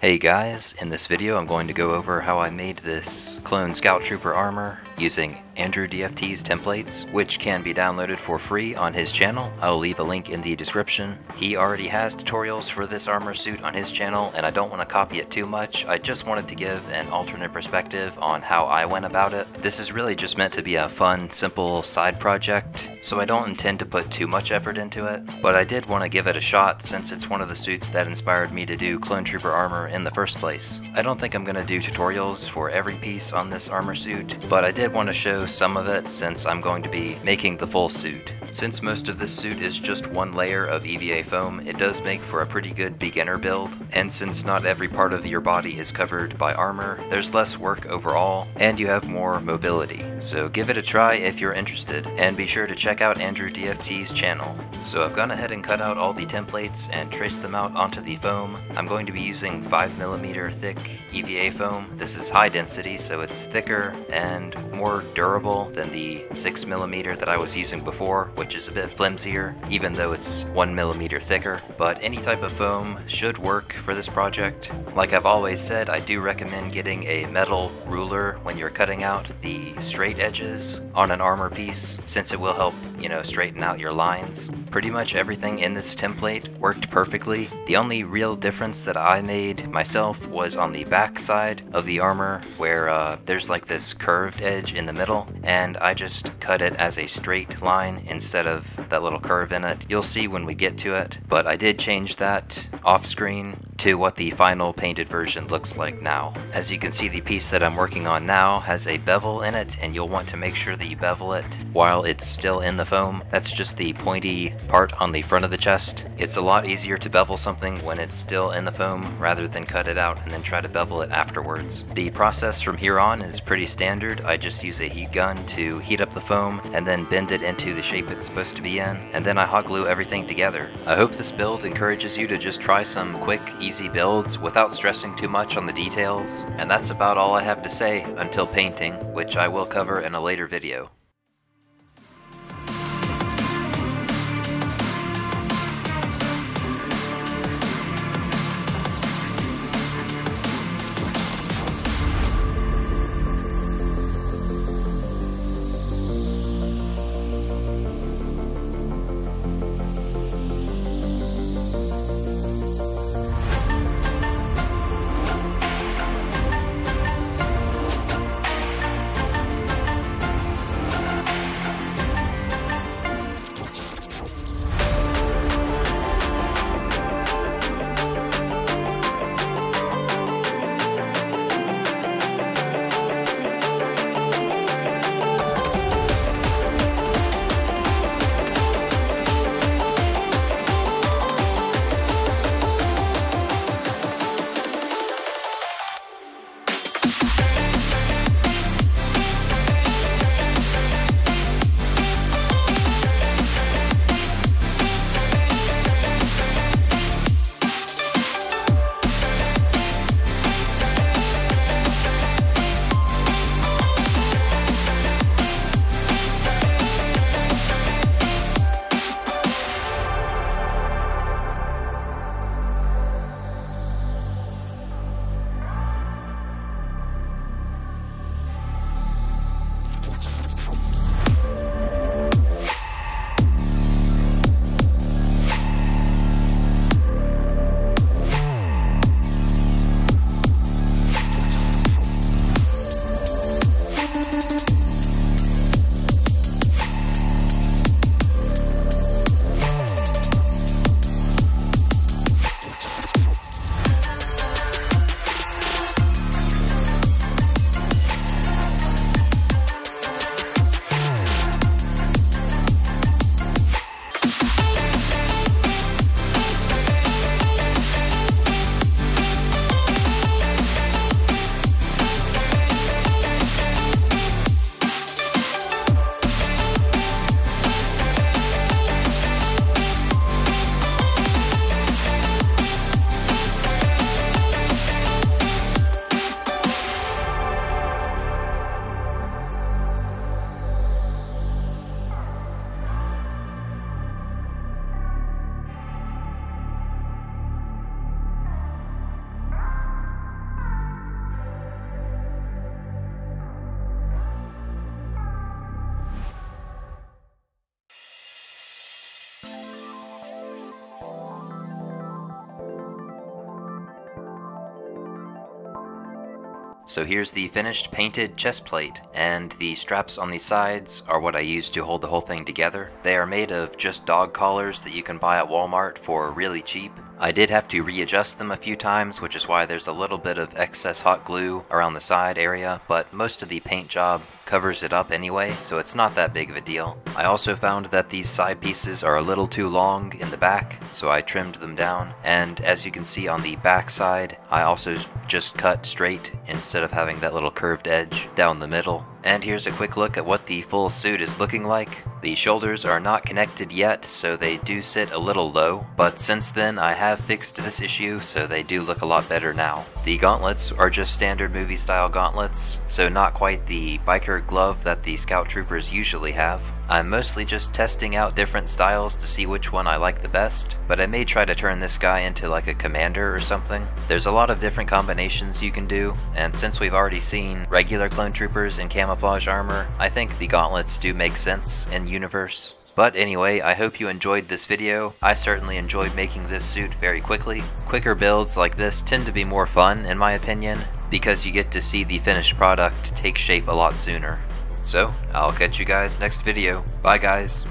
Hey guys, in this video I'm going to go over how I made this clone Scout Trooper armor using AndrewDFT's templates, which can be downloaded for free on his channel. I'll leave a link in the description. He already has tutorials for this armor suit on his channel, and I don't want to copy it too much. I just wanted to give an alternate perspective on how I went about it. This is really just meant to be a fun, simple side project, so I don't intend to put too much effort into it, but I did want to give it a shot since it's one of the suits that inspired me to do clone trooper armor in the first place. I don't think I'm going to do tutorials for every piece on this armor suit, but I did want to show some of it since I'm going to be making the full suit. Since most of this suit is just one layer of EVA foam, it does make for a pretty good beginner build, and since not every part of your body is covered by armor, there's less work overall, and you have more mobility. So give it a try if you're interested, and be sure to check out AndrewDFT's channel. So I've gone ahead and cut out all the templates and traced them out onto the foam. I'm going to be using 5mm thick EVA foam. This is high density, so it's thicker and more durable than the 6mm that I was using before, which is a bit flimsier, even though it's 1mm thicker. But any type of foam should work for this project. Like I've always said, I do recommend getting a metal ruler when you're cutting out the straight edges on an armor piece, since it will help, straighten out your lines. Pretty much everything in this template worked perfectly. The only real difference that I made myself was on the back side of the armor, where there's like this curved edge in the middle, and I just cut it as a straight line instead of that little curve in it. You'll see when we get to it, but I did change that off screen to what the final painted version looks like now. As you can see, the piece that I'm working on now has a bevel in it, and you'll want to make sure that you bevel it while it's still in the foam. That's just the pointy part on the front of the chest. It's a lot easier to bevel something when it's still in the foam rather than cut it out and then try to bevel it afterwards. The process from here on is pretty standard. I just use a heat gun to heat up the foam and then bend it into the shape it's supposed to be in, and then I hot glue everything together. I hope this build encourages you to just try some quick, easy builds without stressing too much on the details, and that's about all I have to say until painting, which I will cover in a later video. So here's the finished painted chest plate, and the straps on the sides are what I use to hold the whole thing together. They are made of just dog collars that you can buy at Walmart for really cheap. I did have to readjust them a few times, which is why there's a little bit of excess hot glue around the side area, but most of the paint job covers it up anyway, so it's not that big of a deal. I also found that these side pieces are a little too long in the back, so I trimmed them down, and as you can see on the back side, I also just cut straight instead of having that little curved edge down the middle. And here's a quick look at what the full suit is looking like. The shoulders are not connected yet, so they do sit a little low, but since then I have fixed this issue, so they do look a lot better now. The gauntlets are just standard movie style gauntlets, so not quite the biker glove that the scout troopers usually have. I'm mostly just testing out different styles to see which one I like the best, but I may try to turn this guy into like a commander or something. There's a lot of different combinations you can do, and since we've already seen regular clone troopers in camouflage armor, I think the gauntlets do make sense in universe. But anyway, I hope you enjoyed this video. I certainly enjoyed making this suit very quickly. Quicker builds like this tend to be more fun in my opinion, because you get to see the finished product take shape a lot sooner. So, I'll catch you guys next video. Bye guys!